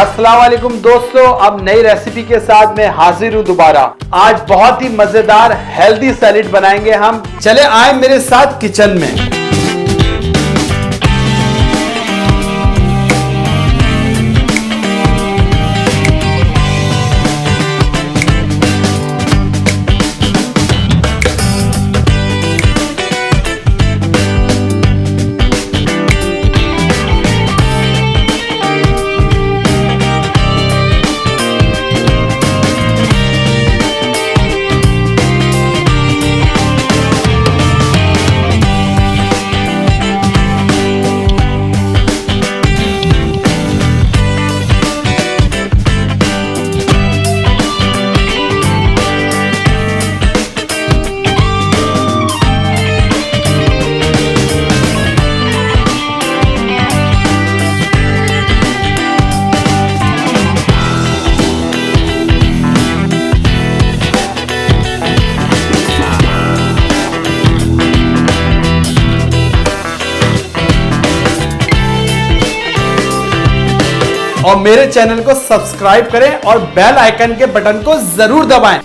अस्सलाम वालेकुम दोस्तों, अब नई रेसिपी के साथ मैं हाजिर हूँ दोबारा। आज बहुत ही मजेदार हेल्दी सैलेड बनाएंगे हम। चले आए मेरे साथ किचन में। और मेरे चैनल को सब्सक्राइब करें और बेल आइकन के बटन को जरूर दबाएं।